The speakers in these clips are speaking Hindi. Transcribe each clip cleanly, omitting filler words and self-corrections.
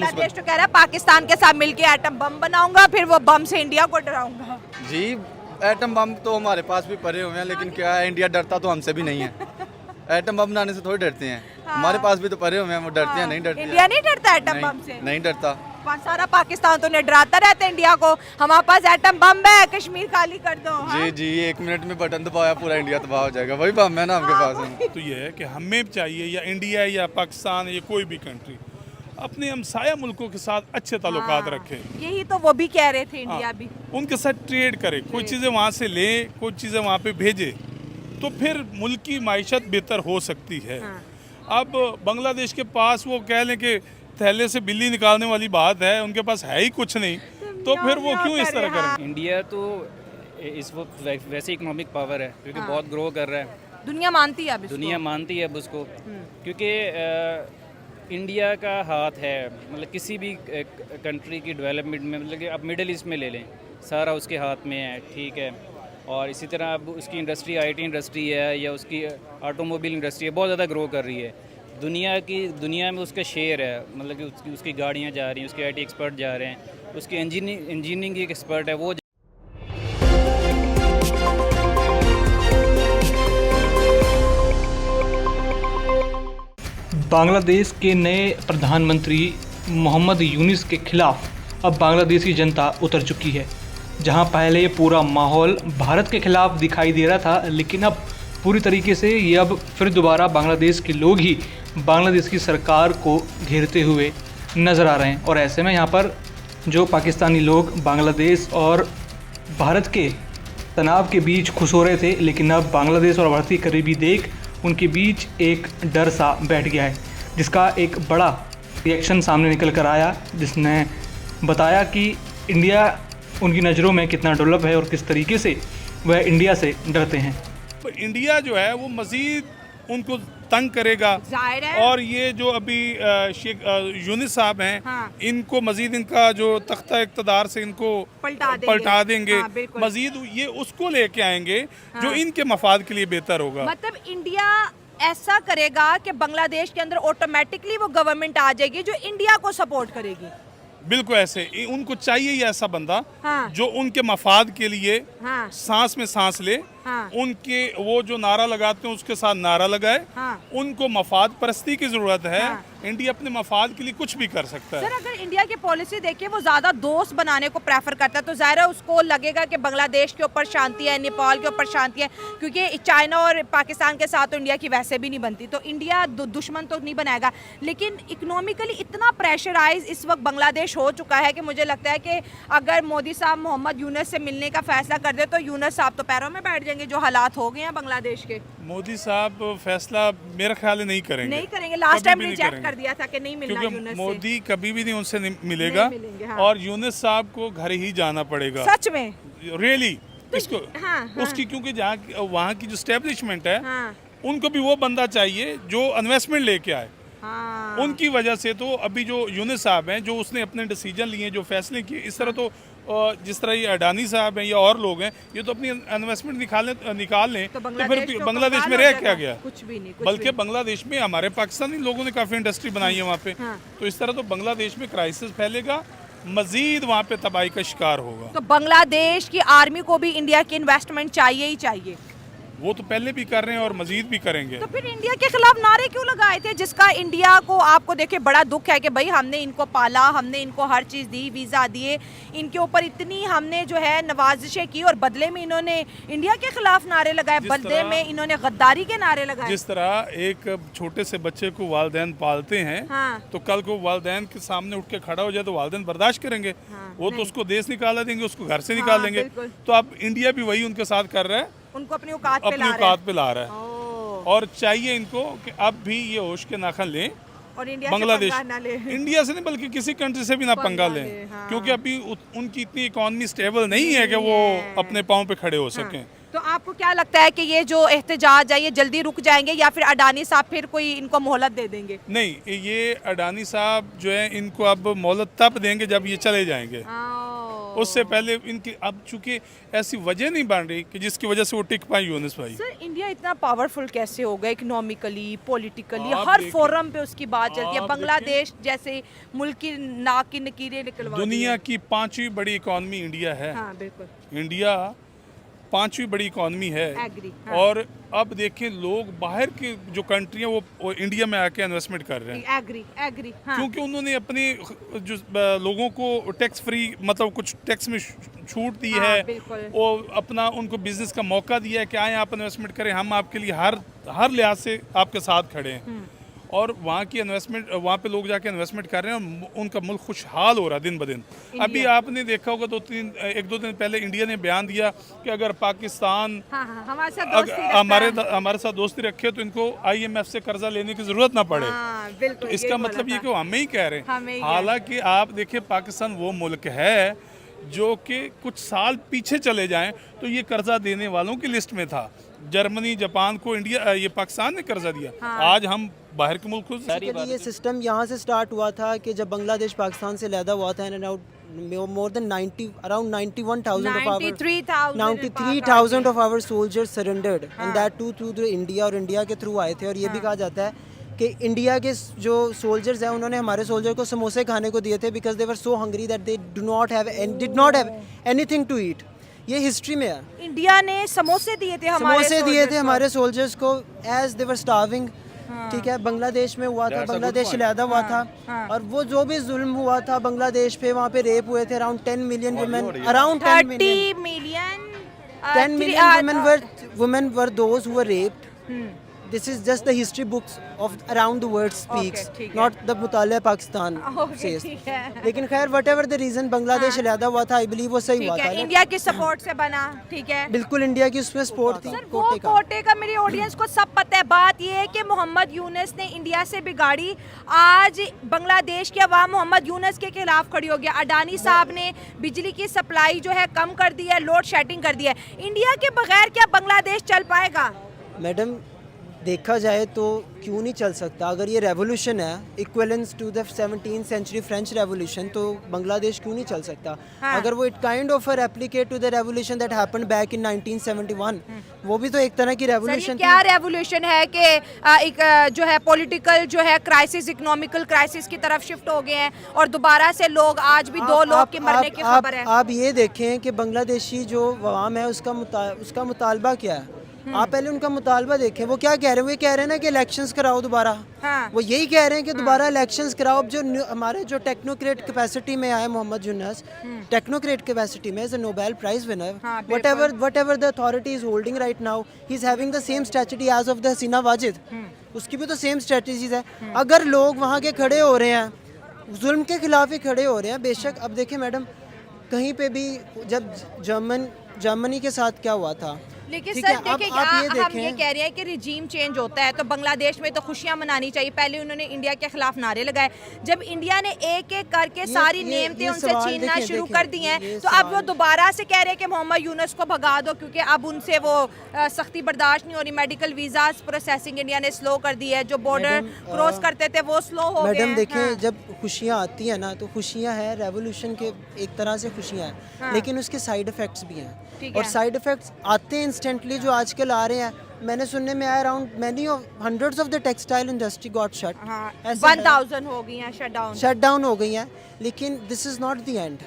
बांग्लादेश तो कह रहा है पाकिस्तान के साथ मिलके एटम बम बनाऊंगा, फिर वो बम से इंडिया को डराऊंगा। जी एटम बम तो हमारे पास भी पड़े हुए हैं, लेकिन क्या है, इंडिया डरता तो हमसे भी नहीं है। एटम बम बनाने से थोड़ी डरते हैं, हमारे पास भी तो पड़े हुए हैं, वो डरते हैं नहीं डरते? इंडिया नहीं डरता एटम बम से? नहीं डरता। सारा पाकिस्तान तो नहीं डराता रहता है इंडिया को, हमारे पास एटम बम है, कश्मीर खाली कर दो। जी जी 1 मिनट में बटन दबाया पूरा इंडिया तबाह हो जाएगा, वही बम है ना आपके पास। तो ये है कि हमें चाहिए, या इंडिया या पाकिस्तान या कोई भी कंट्री अपने हमसाया मुल्कों के साथ अच्छे ताल्लुकात रखे। यही तो वो भी कह रहे थे, इंडिया भी उनके साथ ट्रेड करे, कोई चीज़ें वहाँ से ले, कोई चीज़ें वहाँ पे भेजे, तो फिर मुल्क की माइशत बेहतर हो सकती है। अब बांग्लादेश के पास वो कह लें कि थैले से बिल्ली निकालने वाली बात है, उनके पास है ही कुछ नहीं, तो फिर वो क्यों इस तरह करें? इंडिया तो इस वक्त वैसे इकोनॉमिक पावर है, क्योंकि बहुत ग्रो कर रहा है, दुनिया मानती है अब इसको। दुनिया मानती है अब उसको, क्योंकि इंडिया का हाथ है, मतलब किसी भी कंट्री की डेवलपमेंट में, मतलब कि अब मिडिल ईस्ट में ले लें, सारा उसके हाथ में है, ठीक है। और इसी तरह अब उसकी इंडस्ट्री आईटी इंडस्ट्री है या उसकी ऑटोमोबाइल इंडस्ट्री है, बहुत ज़्यादा ग्रो कर रही है। दुनिया में उसका शेयर है, मतलब कि उसकी गाड़ियाँ जा रही हैं, उसके आईटी एक्सपर्ट जा रहे हैं, उसकी इंजीनियरिंग की एक एक्सपर्ट है वो। बांग्लादेश के नए प्रधानमंत्री मोहम्मद यूनिस के खिलाफ अब बांग्लादेश की जनता उतर चुकी है। जहां पहले पूरा माहौल भारत के खिलाफ दिखाई दे रहा था, लेकिन अब पूरी तरीके से ये अब फिर दोबारा बांग्लादेश के लोग ही बांग्लादेश की सरकार को घेरते हुए नज़र आ रहे हैं। और ऐसे में यहाँ पर जो पाकिस्तानी लोग बांग्लादेश और भारत के तनाव के बीच खुश हो रहे थे, लेकिन अब बांग्लादेश और भारत की करीबी देख उनके बीच एक डर सा बैठ गया है, जिसका एक बड़ा रिएक्शन सामने निकल कर आया, जिसने बताया कि इंडिया उनकी नज़रों में कितना डेवलप है और किस तरीके से वह इंडिया से डरते हैं। तो इंडिया जो है वो मज़ीद उनको तंग करेगा, और ये जो अभी शेख यूनिस साहब हैं, इनको मजीद इनका जो तख्ता इक़्तिदार से इनको पलटा देंगे, मजीद ये उसको लेके आएंगे जो इनके मफाद के लिए बेहतर होगा। मतलब इंडिया ऐसा करेगा कि बांग्लादेश के अंदर ऑटोमेटिकली वो गवर्नमेंट आ जाएगी जो इंडिया को सपोर्ट करेगी। बिल्कुल ऐसे उनको चाहिए ही ऐसा बंदा जो उनके मफाद के लिए सांस में सांस ले, उनके वो जो नारा लगाते हैं उसके साथ नारा लगाए। उनको मफाद परस्ती की जरूरत है। इंडिया अपने मफाद के लिए कुछ भी कर सकता है। सर अगर इंडिया की पॉलिसी देखिए, वो ज्यादा दोस्त बनाने को प्रेफर करता है, तो जाहिर है उसको लगेगा कि बांग्लादेश के ऊपर शांति है, नेपाल के ऊपर शांति है, क्योंकि चाइना और पाकिस्तान के साथ तो इंडिया की वैसे भी नहीं बनती, तो इंडिया दुश्मन तो नहीं बनाएगा। लेकिन इकोनॉमिकली इतना प्रेशराइज इस वक्त बांग्लादेश हो चुका है कि मुझे लगता है कि अगर मोदी साहब मोहम्मद यूनुस से मिलने का फैसला कर दे तो यूनुस साहब तो पैरों में बैठ जाएंगे, जो हालात हो गए हैं बांग्लादेश के। मोदी साहब फैसला मेरा ख्याल नहीं करेंगे, लास्ट टाइम रिजेक्ट कर दिया था कि नहीं मिलना यूनुस से। मोदी कभी भी नहीं उनसे मिलेगा, और यूनुस साहब को घर ही जाना पड़ेगा। सच में रियली इसको उसकी, क्योंकि जहाँ वहाँ की जो स्टैब्लिशमेंट है, उनको भी वो बंदा चाहिए जो इन्वेस्टमेंट लेके आए। उनकी वजह से तो अभी जो यूनुस साहब हैं, जो उसने अपने डिसीजन लिए, जो फैसले किए, इस तरह तो जिस तरह ये अडानी साहब हैं या और लोग हैं, ये तो अपनी इन्वेस्टमेंट निकाल लें तो फिर बांग्लादेश में रह क्या गया? कुछ भी नहीं। बल्कि बांग्लादेश में हमारे पाकिस्तानी लोगों ने काफ़ी इंडस्ट्री बनाई है वहाँ पे। तो इस तरह तो बांग्लादेश में क्राइसिस फैलेगा, मजीद वहाँ पे तबाही का शिकार होगा। तो बांग्लादेश की आर्मी को भी इंडिया की इन्वेस्टमेंट चाहिए ही चाहिए। वो तो पहले भी कर रहे हैं और मजीद भी करेंगे। तो फिर इंडिया के खिलाफ नारे क्यों लगाए थे, जिसका इंडिया को आपको देखिए बड़ा दुख है कि भाई हमने इनको पाला, हमने इनको हर चीज़ दी, वीज़ा दिए, इनके ऊपर इतनी हमने जो है नवाजिशें की, और बदले में इन्होंने इंडिया के खिलाफ नारे लगाए, बदले में इन्होंने गद्दारी के नारे लगाए। जिस तरह एक छोटे से बच्चे को वालिदैन पालते हैं, तो कल को वालिदैन के सामने उठ के खड़ा हो जाए तो वालिदैन बर्दाश्त करेंगे? वो तो उसको देश निकाला देंगे, उसको घर से निकाल देंगे। तो अब इंडिया भी वही उनके साथ कर रहा है, उनको अपनी औकात पे ला रहा है। और चाहिए इनको कि अब भी ये होश के नाखन लें और इंडिया बांग्लादेश से ना ले। इंडिया से नहीं बल्कि किसी कंट्री से भी ना पंगा लें, क्योंकि अभी उनकी इतनी इकॉनमी स्टेबल नहीं है कि वो अपने पाँव पे खड़े हो सकें। तो आपको क्या लगता है कि ये जो एहतजाज है ये जल्दी रुक जाएंगे, या फिर अडानी साहब फिर कोई इनको मोहलत दे देंगे? नहीं, ये अडानी साहब जो है इनको अब मोहलत तब देंगे जब ये चले जाएंगे। उससे पहले इनकी अब चूंकि ऐसी वजह नहीं बन रही कि जिसकी वजह से वो टिक पाए यूनुस भाई। सर इंडिया इतना पावरफुल कैसे हो गया इकोनॉमिकली, पॉलिटिकली, आप हर देखिए- फोरम पे उसकी बात चलती है। आप बांग्लादेश जैसे मुल्क की नाक की नकीरें निकलवा दी दुनिया है। की 5वीं बड़ी इकॉनमी इंडिया है। हाँ बिल्कुल इंडिया 5वीं बड़ी इकॉनमी है। एग्री, हाँ। और अब देखें लोग बाहर की जो कंट्री हैं वो इंडिया में आके इन्वेस्टमेंट कर रहे हैं, एग्री एग्री हाँ। क्योंकि उन्होंने अपने जो लोगों को टैक्स फ्री मतलब कुछ टैक्स में छूट दी हाँ, है बिल्कुल। और अपना उनको बिजनेस का मौका दिया है कि आए आप इन्वेस्टमेंट करें, हम आपके लिए हर लिहाज से आपके साथ खड़े हैं। और वहाँ की इन्वेस्टमेंट, वहाँ पे लोग जाके इन्वेस्टमेंट कर रहे हैं और उनका मुल्क खुशहाल हो रहा है दिन ब दिन। अभी आपने देखा होगा एक दो दिन पहले इंडिया ने बयान दिया कि अगर पाकिस्तान हाँ, हाँ, हमारे साथ दोस्ती रखता है। हमारे साथ दोस्ती रखे तो इनको IMF से कर्जा लेने की जरूरत ना पड़े। हाँ, बिल्कुल, तो इसका यही मतलब बोला ये था। कि वो हमें ही कह रहे हमें ही हैं। हालांकि आप देखिए पाकिस्तान वो मुल्क है जो कि कुछ साल पीछे चले जाएं तो ये कर्जा देने वालों की लिस्ट में था। जर्मनी, जापान को इंडिया ये पाकिस्तान ने कर्जा दिया। आज हम बाहर के मुल्कों से बेसिकली ये सिस्टम यहाँ से स्टार्ट हुआ था कि जब बांग्लादेश पाकिस्तान से अलहदा हुआ था more than 91,000 of our 93,000 of our soldiers surrendered and that too through the India और इंडिया के थ्रू आए थे। और ये भी कहा जाता है कि इंडिया के जो सोल्जर्स हैं उन्होंने हमारे सोल्जर को समोसे खाने को दिए थे because they were so hungry that they did not have anything to eat. ये हिस्ट्री में है। इंडिया ने समोसे दिए थे हमारे समोसे दिए soldiers थे को। हमारे सोल्जर्स को एज दे वर स्टार्विंग। ठीक है, बांग्लादेश में हुआ था, बांग्लादेश अलहदा हुआ था और वो जो भी जुल्म हुआ था बांग्लादेश पे, वहाँ पे रेप हुए थे around 10 million women, around 10 million 10 million women were those who were raped. This is just the history books of around the world speaks, ठीक है। not the मुतालिया Pakistan says. ठीक है। लेकिन खैर whatever the reason बांग्लादेश अलहदा हुआ था, I believe वो सही हुआ ठीक था। है, इंडिया की सपोर्ट से बना। ठीक है बिल्कुल इंडिया की उसमें सपोर्ट थी सर, वो कोटे का। कोटे का मेरी ऑडियंस को सब पता है। बात ये है कि मोहम्मद यूनुस ने इंडिया से बिगाड़ी। आज बांग्लादेश की आवाम मोहम्मद यूनुस के खिलाफ खड़ी हो गया। अडानी साहब ने बिजली की सप्लाई जो है कम कर दी है, लोड शेडिंग कर दी है। इंडिया के बगैर क्या बांग्लादेश चल पाएगा? मैडम देखा जाए तो क्यों नहीं चल सकता? अगर ये रेवोल्यूशन है equivalence to the 17th century French revolution, तो बांग्लादेश क्यों नहीं चल सकता? हाँ। अगर वो it kind of replicate to the revolution that happened back in 1971, वो भी तो एक तरह की सर, ये रेवोल्यूशन क्या रेवोल्यूशन है कि एक जो है पॉलिटिकल जो है क्राइसिस, इकोनॉमिकल क्राइसिस की तरफ शिफ्ट हो गए हैं और दोबारा से लोग आज भी दो लोग के मरने की खबर है। आप ये देखें कि बांग्लादेशी जो अवाम है उसका मुतालबा क्या है। आप पहले उनका मुतालबा देखें, वो क्या कह रहे हैं? वो ये कह रहे हैं ना कि इलेक्शंस कराओ दोबारा। हाँ। वो यही कह रहे हैं कि दोबारा इलेक्शंस कराओ। अब जो हमारे जो टेक्नोक्रेट कैपेसिटी में आए मोहम्मद यूनुस, टेक्नोक्रेट कैपेसिटी में as a Nobel prize winner, हाँ, whatever the authority is holding right now, he is having the same strategy as of the हसीना वाजिद। उसकी भी तो सेम स्ट्रेटजीज है। अगर लोग वहाँ के खड़े हो रहे हैं, जुल्म के खिलाफ ही खड़े हो रहे हैं, बेशक। अब देखें मैडम, कहीं पे भी जब जर्मनी के साथ क्या हुआ था, लेकिन ठीक सर है, अब देखिए, आप ये हम ये देखें- कह रहे हैं कि रिजीम चेंज होता है तो बांग्लादेश में तो खुशियां मनानी चाहिए। पहले उन्होंने इंडिया के खिलाफ नारे लगाए। जब इंडिया ने एक एक करके सारी नेमतें उनसे सवाल छीनना देखें, शुरू देखें, कर दी हैं, ये तो अब वो सवाल- दोबारा से कह रहे हैं कि मोहम्मद यूनुस को भगा दो, क्योंकि अब उनसे वो सख्ती बर्दाश्त नहीं हो रही। मेडिकल वीज़ाज प्रोसेसिंग इंडिया ने स्लो कर दी है। जो बॉर्डर क्रॉस करते थे वो स्लो हो गए मैडम हैं। देखें, हाँ। जब खुशियाँ आती हैं ना, तो खुशियाँ हैं रेवोल्यूशन के एक तरह से खुशियाँ हैं, हाँ। लेकिन उसके साइड इफ़ेक्ट्स भी हैं। ठीक और है। साइड इफ़ेक्ट्स आते हैं इंस्टेंटली, जो आजकल आ रहे हैं। मैंने सुनने में आया around many of hundreds of the textile industry got shut, हाँ, ऐसा है। 1000 हो गई हैं शट डाउन हो गई हैं। लेकिन this is not the end.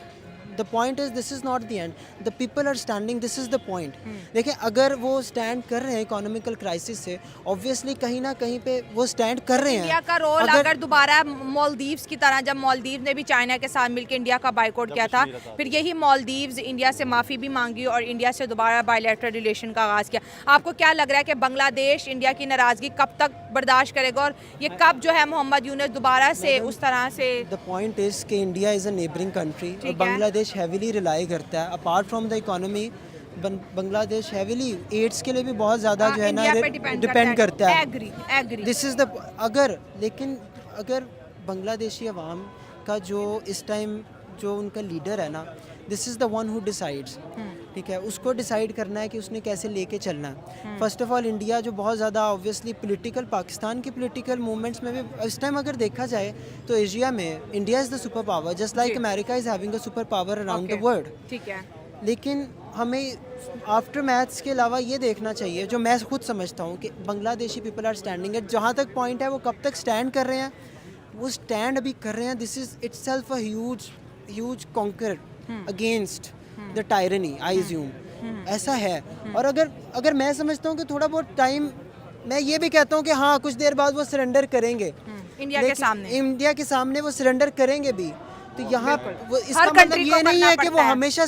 The point is this is not the end, the people are standing, this is the point. देखिए, अगर वो स्टैंड कर रहे हैं इकोनॉमिकल क्राइसिस से, ऑब्वियसली कहीं ना कहीं पे वो स्टैंड कर रहे हैं। इंडिया का रोल अगर दोबारा मालदीव्स की तरह, जब मालदीव ने भी चाइना के साथ मिलकर इंडिया का बाइकआउट किया था, फिर यही मालदीव्स इंडिया से माफ़ी भी मांगी और इंडिया से दोबारा बायलैटरल रिलेशन का आगाज़ किया। आपको क्या लग रहा है कि बांग्लादेश इंडिया की नाराज़गी कब तक बर्दाश्त करेगा और ये कब जो है मोहम्मद यूनुस दोबारा से उस तरह से? द पॉइंट इज कि India is a neighbouring country और है। बांग्लादेश हैवीली रिलाई करता है। Apart from the economy, Bangladesh heavily aids के लिए भी बहुत ज़्यादा जो है ना इंडिया पे डिपेंड करता है। एग्री दिस इज़ द अगर बांग्लादेशी अवाम का जो इस टाइम जो उनका लीडर है ना, this is the one who decides. ठीक है, उसको डिसाइड करना है कि उसने कैसे लेके चलना है। फर्स्ट ऑफ ऑल इंडिया जो बहुत ज़्यादा ऑब्वियसली पॉलिटिकल, पाकिस्तान की पॉलिटिकल मूवमेंट्स में भी इस टाइम अगर देखा जाए तो एशिया में India is the super power, just like America is having a super power around the world. ठीक है। लेकिन हमें आफ्टर मैथ्स के अलावा ये देखना चाहिए, जो मैं खुद समझता हूँ कि Bangladeshi people are standing at, जहाँ तक पॉइंट है वो कब तक स्टैंड कर रहे हैं, वो स्टैंड अभी कर रहे हैं। This is itself a huge conquer against the tyranny, I assume ऐसा है। और अगर मैं समझता हूँ कि थोड़ा बहुत टाइम, मैं ये भी कहता हूँ कि हाँ कुछ देर बाद वो सरेंडर करेंगे इंडिया के सामने, इंडिया के सामने वो सरेंडर करेंगे भी। तो यहाँ वो इसका हर मतलब country ये को नहीं करना है कि वो पड़ता है। हमेशा